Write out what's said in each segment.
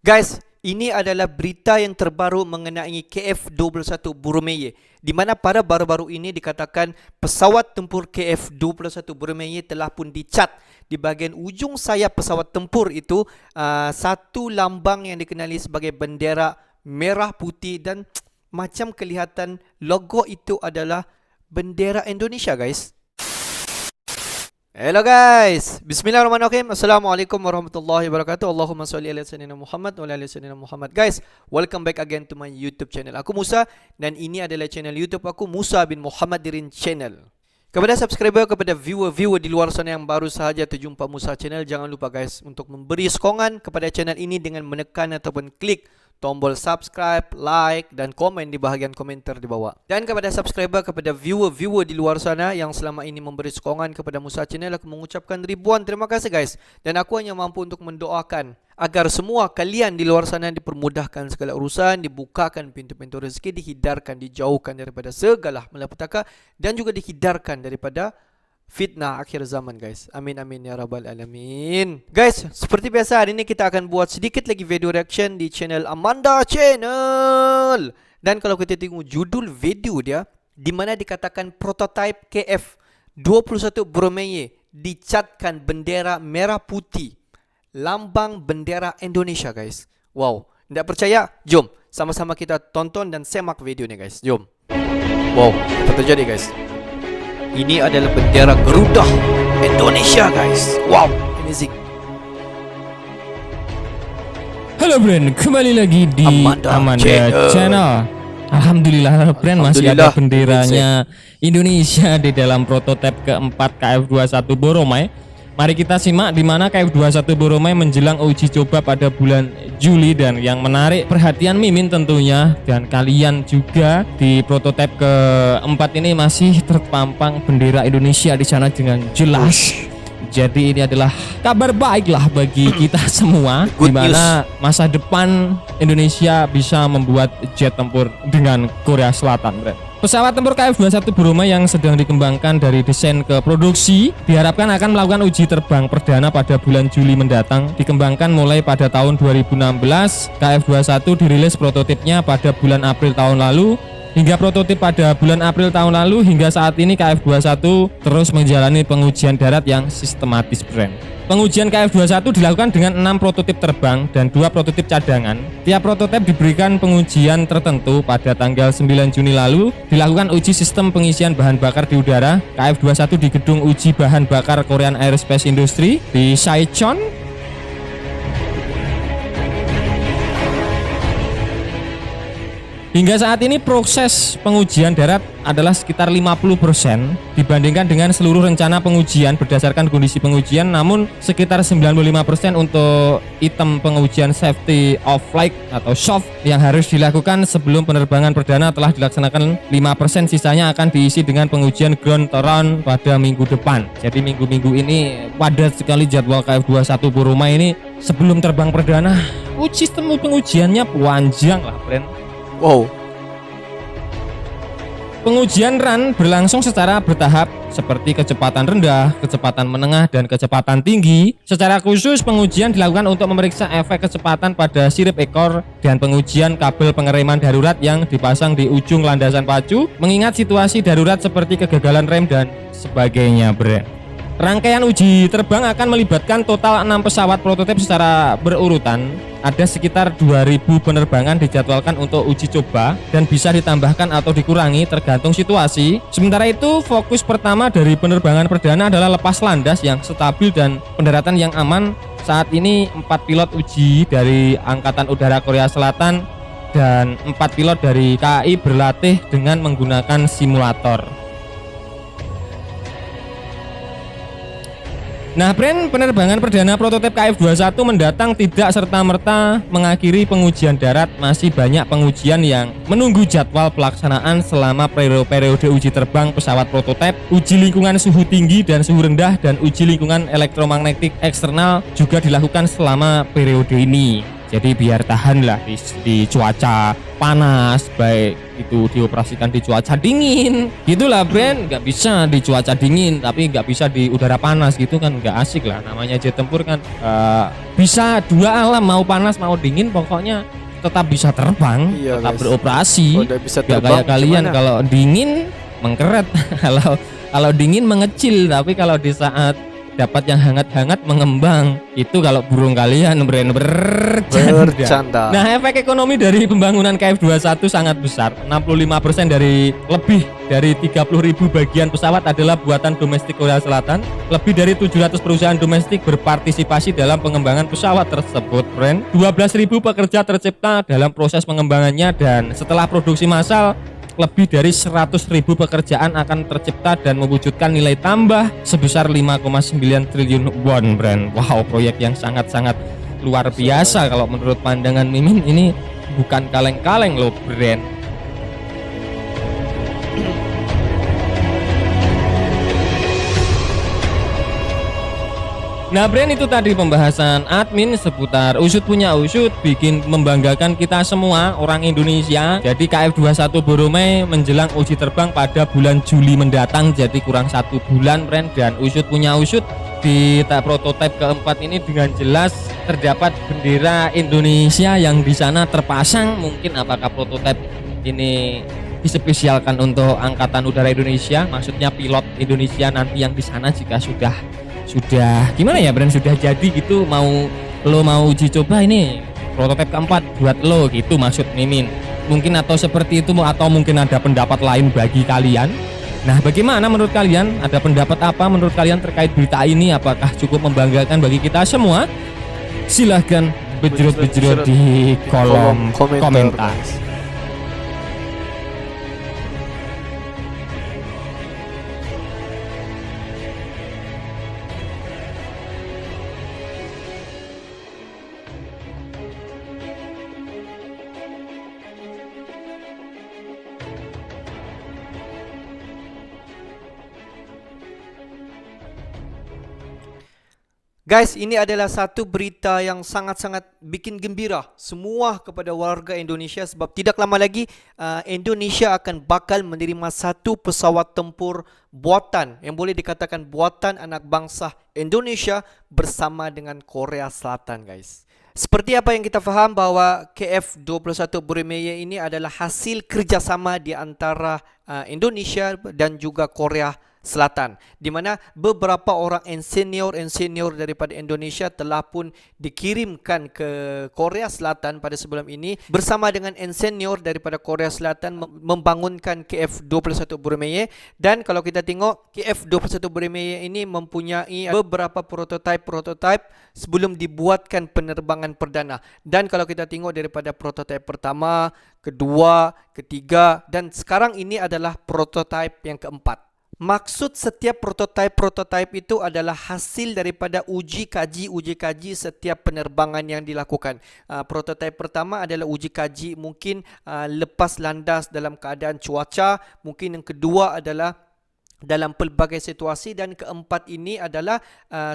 Guys, ini adalah berita yang terbaru mengenai KF-21 Boromeye, di mana pada baru-baru ini dikatakan pesawat tempur KF-21 Boromeye telah pun dicat di bahagian ujung sayap pesawat tempur itu satu lambang yang dikenali sebagai bendera merah putih dan macam kelihatan logo itu adalah bendera Indonesia, guys. Hello guys, bismillahirrahmanirrahim. Assalamualaikum warahmatullahi wabarakatuh. Allahumma salli ala sayyidina Muhammad wa ala ali sayyidina Muhammad. Guys, welcome back again to my YouTube channel. Aku Musa dan ini adalah channel YouTube aku, Musa bin Muhammadirin Channel. Kepada subscriber, kepada viewer-viewer di luar sana yang baru sahaja terjumpa Musa Channel, jangan lupa guys untuk memberi sokongan kepada channel ini dengan menekan ataupun klik tombol subscribe, like dan komen di bahagian komentar di bawah. Dan kepada subscriber, kepada viewer-viewer di luar sana yang selama ini memberi sokongan kepada Musa Channel, aku mengucapkan ribuan terima kasih guys. Dan aku hanya mampu untuk mendoakan agar semua kalian di luar sana dipermudahkan segala urusan, dibukakan pintu-pintu rezeki, dihindarkan, dijauhkan daripada segala malapetaka dan juga dihindarkan daripada fitnah akhir zaman guys. Amin amin ya rabbal alamin. Guys, seperti biasa hari ini kita akan buat sedikit lagi video reaction di channel Amanda Channel. Dan kalau kita tengok judul video dia, di mana dikatakan prototype KF-21 Boromeye dicatkan bendera merah putih, lambang bendera Indonesia guys. Wow, tidak percaya? Jom sama-sama kita tonton dan semak video ni guys. Jom. Wow, apa terjadi guys? Ini adalah bendera Garuda Indonesia guys. Wow, amazing. Halo Brand, kembali lagi di Amanda Channel. Alhamdulillah Brand, masih ada benderanya Indonesia di dalam prototipe keempat KF-21 Boromeye. Mari kita simak di mana KF-21 Boromeye menjelang uji coba pada bulan Juli. Dan yang menarik perhatian Mimin tentunya dan kalian juga, di prototipe keempat ini masih terpampang bendera Indonesia di sana dengan jelas. Jadi ini adalah kabar baiklah bagi kita semua, di mana masa depan Indonesia bisa membuat jet tempur dengan Korea Selatan, Brand. Pesawat tempur KF-21 Boromeye yang sedang dikembangkan dari desain ke produksi diharapkan akan melakukan uji terbang perdana pada bulan Juli mendatang. Dikembangkan mulai pada tahun 2016, KF-21 dirilis prototipnya pada bulan April tahun lalu. Hingga prototip pada bulan April tahun lalu hingga saat ini KF-21 terus menjalani pengujian darat yang sistematis, Brand. Pengujian KF-21 dilakukan dengan 6 prototip terbang dan 2 prototip cadangan. Tiap prototip diberikan pengujian tertentu. Pada tanggal 9 Juni lalu dilakukan uji sistem pengisian bahan bakar di udara KF-21 di gedung uji bahan bakar Korean Aerospace Industry di Saichon. Hingga saat ini proses pengujian darat adalah sekitar 50% dibandingkan dengan seluruh rencana pengujian berdasarkan kondisi pengujian, namun sekitar 95% untuk item pengujian safety of flight atau SOF yang harus dilakukan sebelum penerbangan perdana telah dilaksanakan. 5% sisanya akan diisi dengan pengujian ground turn pada minggu depan. Jadi minggu-minggu ini padat sekali jadwal KF-21 Boromeye ini. Sebelum terbang perdana, sistem pengujiannya panjang lah, Brand. Wow. Pengujian run berlangsung secara bertahap seperti kecepatan rendah, kecepatan menengah, dan kecepatan tinggi. Secara khusus pengujian dilakukan untuk memeriksa efek kecepatan pada sirip ekor dan pengujian kabel pengereman darurat yang dipasang di ujung landasan pacu, mengingat situasi darurat seperti kegagalan rem dan sebagainya, Brand. Rangkaian uji terbang akan melibatkan total 6 pesawat prototip secara berurutan. Ada sekitar 2000 penerbangan dijadwalkan untuk uji coba dan bisa ditambahkan atau dikurangi tergantung situasi. Sementara itu, fokus pertama dari penerbangan perdana adalah lepas landas yang stabil dan pendaratan yang aman. Saat ini 4 pilot uji dari Angkatan Udara Korea Selatan dan 4 pilot dari KAI berlatih dengan menggunakan simulator. Nah, Brand, penerbangan perdana prototip KF-21 mendatang tidak serta-merta mengakhiri pengujian darat. Masih banyak pengujian yang menunggu jadwal pelaksanaan selama periode uji terbang pesawat prototip. Uji lingkungan suhu tinggi dan suhu rendah dan uji lingkungan elektromagnetik eksternal juga dilakukan selama periode ini. Jadi biar tahan lah di cuaca panas, baik itu dioperasikan di cuaca dingin gitulah Bren. Nggak bisa di cuaca dingin tapi nggak bisa di udara panas gitu kan, nggak asik lah. Namanya jet tempur kan bisa dua alam, mau panas mau dingin, pokoknya tetap bisa terbang, tetap beroperasi. Nggak kayak kalian kalau dingin mengkeret kalau dingin mengecil, tapi kalau di saat dapat yang hangat-hangat mengembang. Itu kalau burung kalian bercanda. Nah, efek ekonomi dari pembangunan KF21 sangat besar. 65% dari lebih dari 30.000 bagian pesawat adalah buatan domestik Korea Selatan. Lebih dari 700 perusahaan domestik berpartisipasi dalam pengembangan pesawat tersebut, friend. 12.000 pekerja tercipta dalam proses pengembangannya, dan setelah produksi massal lebih dari 100.000 pekerjaan akan tercipta dan mewujudkan nilai tambah sebesar 5,9 triliun won, Brand. Wow, proyek yang sangat-sangat luar biasa kalau menurut pandangan Mimin. Ini bukan kaleng-kaleng loh, Brand. Nah, Brand, itu tadi pembahasan admin seputar usut punya usut, bikin membanggakan kita semua orang Indonesia. Jadi KF21 Boromai menjelang uji terbang pada bulan Juli mendatang, jadi kurang 1 bulan, Brand. Dan usut punya usut di prototipe keempat ini dengan jelas terdapat bendera Indonesia yang di sana terpasang. Mungkin apakah prototipe ini dispesialkan untuk Angkatan Udara Indonesia, maksudnya pilot Indonesia nanti yang di sana jika sudah gimana ya, Brand, sudah jadi gitu, mau uji coba ini prototipe keempat buat lo gitu, maksud Mimin. Mungkin atau seperti itu, atau mungkin ada pendapat lain bagi kalian. Nah, bagaimana menurut kalian? Ada pendapat apa menurut kalian terkait berita ini? Apakah cukup membanggakan bagi kita semua? Silahkan bejrot-bejrot di kolom komentar. Guys, ini adalah satu berita yang sangat-sangat bikin gembira semua kepada warga Indonesia, sebab tidak lama lagi Indonesia akan bakal menerima satu pesawat tempur buatan, yang boleh dikatakan buatan anak bangsa Indonesia bersama dengan Korea Selatan, guys. Seperti apa yang kita faham bahwa KF21 Boromai ini adalah hasil kerjasama di antara Indonesia dan juga Korea Selatan, di mana beberapa orang insinyur daripada Indonesia telah pun dikirimkan ke Korea Selatan pada sebelum ini bersama dengan insinyur daripada Korea Selatan membangunkan KF21 Boromai. Dan kalau kita tengok KF21 Boromai ini mempunyai beberapa prototipe sebelum dibuatkan penerbangan perdana. Dan kalau kita tengok daripada prototipe pertama, kedua, ketiga, dan sekarang ini adalah prototipe yang keempat. Maksud setiap prototipe itu adalah hasil daripada uji kaji setiap penerbangan yang dilakukan. Prototipe pertama adalah uji kaji mungkin lepas landas dalam keadaan cuaca. Mungkin yang kedua adalah dalam pelbagai situasi, dan keempat ini adalah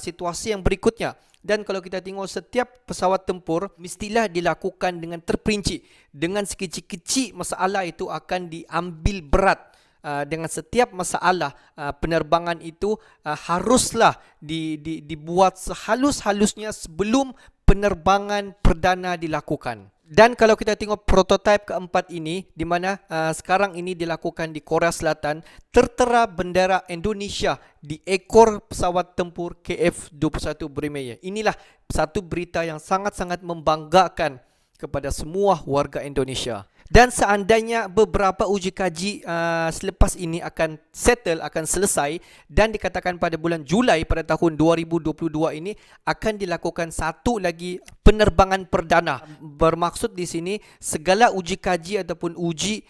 situasi yang berikutnya. Dan kalau kita tengok setiap pesawat tempur mestilah dilakukan dengan terperinci. Dengan sekecil-kecil masalah itu akan diambil berat. Dengan setiap masalah penerbangan itu haruslah dibuat sehalus-halusnya sebelum penerbangan perdana dilakukan. Dan kalau kita tengok prototipe keempat ini, di mana sekarang ini dilakukan di Korea Selatan, tertera bendera Indonesia di ekor pesawat tempur KF21 Boromai. Inilah satu berita yang sangat-sangat membanggakan kepada semua warga Indonesia. Dan seandainya beberapa uji kaji selepas ini akan selesai, dan dikatakan pada bulan Julai pada tahun 2022 ini akan dilakukan satu lagi penerbangan perdana. Bermaksud di sini segala uji kaji ataupun uji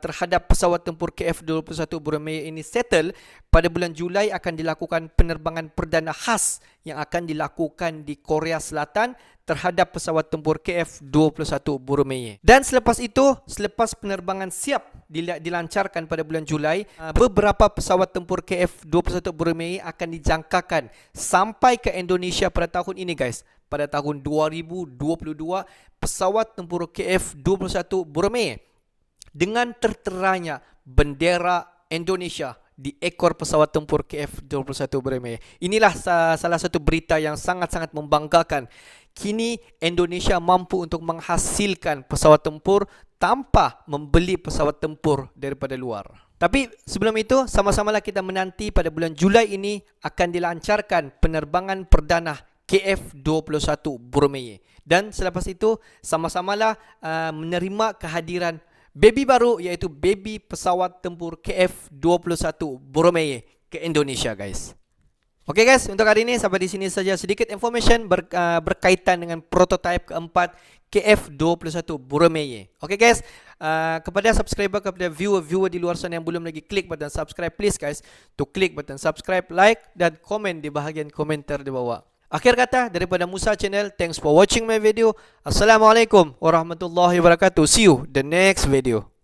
terhadap pesawat tempur KF21 Boromai ini settle, pada bulan Julai akan dilakukan penerbangan perdana khas yang akan dilakukan di Korea Selatan terhadap pesawat tempur KF21 Boromai. Dan selepas itu, selepas penerbangan siap dilancarkan pada bulan Julai, beberapa pesawat tempur KF21 Boromai akan dijangkakan sampai ke Indonesia pada tahun ini, guys. pada tahun 2022 pesawat tempur KF-21 Boromei dengan terteranya bendera Indonesia di ekor pesawat tempur KF-21 Boromei. Inilah salah satu berita yang sangat-sangat membanggakan. Kini Indonesia mampu untuk menghasilkan pesawat tempur tanpa membeli pesawat tempur daripada luar. Tapi sebelum itu, sama-samalah kita menanti pada bulan Julai ini akan dilancarkan penerbangan perdana KF-21 Boromei. Dan selepas itu, sama-samalah menerima kehadiran baby baru, iaitu baby pesawat tempur KF-21 Boromei ke Indonesia, guys. Oke guys, untuk hari ini sampai di sini saja sedikit information berkaitan dengan prototipe keempat KF-21 Boromei. Oke guys, kepada subscriber, kepada viewer di luar sana yang belum lagi klik button subscribe, please guys to klik button subscribe, like dan komen di bahagian komentar di bawah. Akhir kata daripada Musa Channel, thanks for watching my video. Assalamualaikum warahmatullahi wabarakatuh. See you the next video.